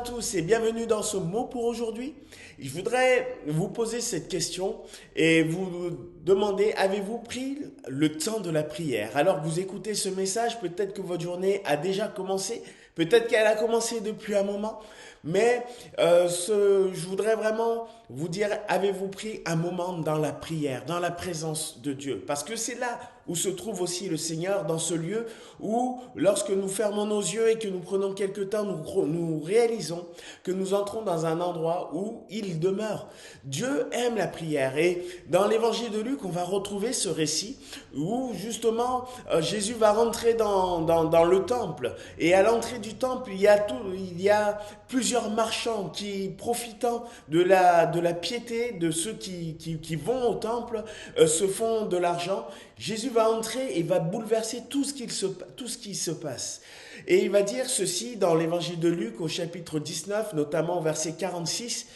tous et bienvenue dans ce mot pour aujourd'hui. Je voudrais vous poser cette question et vous demander, avez-vous pris le temps de la prière? Alors que vous écoutez ce message, peut-être que votre journée a déjà commencé, peut-être qu'elle a commencé depuis un moment, mais je voudrais vraiment vous dire, avez-vous pris un moment dans la prière, dans la présence de Dieu? Parce que c'est là où se trouve aussi le Seigneur, dans ce lieu où, lorsque nous fermons nos yeux et que nous prenons quelque temps, nous réalisons que nous entrons dans un endroit où il demeure. Dieu aime la prière et dans l'évangile de Luc, on va retrouver ce récit où justement Jésus va rentrer dans le temple et à l'entrée du temple, il y a plusieurs marchands qui, profitant de la piété de ceux qui vont au temple, se font de l'argent. Jésus va entrer et va bouleverser tout ce qui se passe. Et il va dire ceci dans l'évangile de Luc au chapitre 19, notamment au verset 46.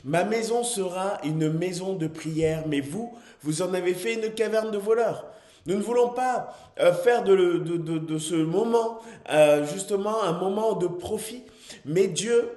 Ma maison sera une maison de prière, mais vous en avez fait une caverne de voleurs. Nous ne voulons pas faire de ce moment justement un moment de profit, mais Dieu,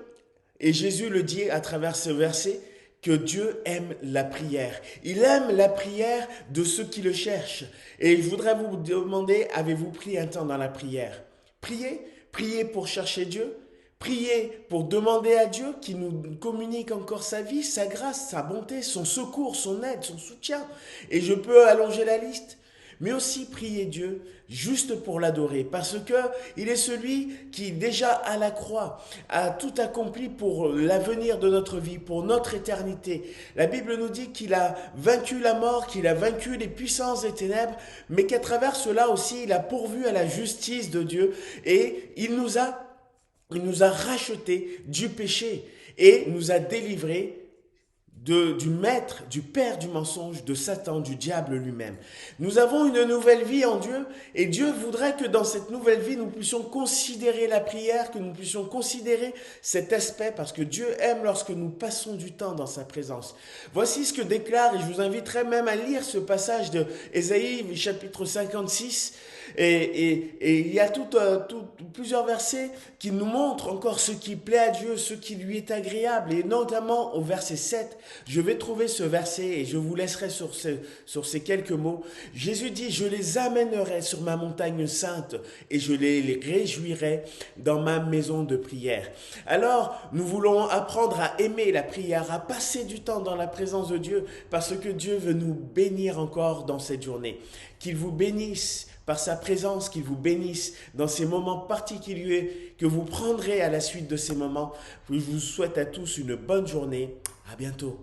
et Jésus le dit à travers ce verset, que Dieu aime la prière. Il aime la prière de ceux qui le cherchent. Et je voudrais vous demander, avez-vous pris un temps dans la prière? Priez pour chercher Dieu. Priez pour demander à Dieu qui nous communique encore sa vie, sa grâce, sa bonté, son secours, son aide, son soutien. Et je peux allonger la liste. Mais aussi prier Dieu juste pour l'adorer, parce que il est celui qui déjà à la croix a tout accompli pour l'avenir de notre vie, pour notre éternité. La Bible nous dit qu'il a vaincu la mort, qu'il a vaincu les puissances des ténèbres, mais qu'à travers cela aussi il a pourvu à la justice de Dieu et il nous a rachetés du péché et nous a délivrés du maître, du père du mensonge, de Satan, du diable lui-même. Nous avons une nouvelle vie en Dieu et Dieu voudrait que dans cette nouvelle vie, nous puissions considérer la prière, que nous puissions considérer cet aspect parce que Dieu aime lorsque nous passons du temps dans sa présence. Voici ce que déclare, et je vous inviterai même à lire ce passage de Ésaïe chapitre 56, et il y a plusieurs versets qui nous montrent encore ce qui plaît à Dieu, ce qui lui est agréable, et notamment au verset 7, je vais trouver ce verset et je vous laisserai sur ces quelques mots. Jésus dit, je les amènerai sur ma montagne sainte et je les réjouirai dans ma maison de prière. Alors, nous voulons apprendre à aimer la prière, à passer du temps dans la présence de Dieu, parce que Dieu veut nous bénir encore dans cette journée. Qu'il vous bénisse par sa présence, qu'il vous bénisse dans ces moments particuliers que vous prendrez à la suite de ces moments. Je vous souhaite à tous une bonne journée. À bientôt.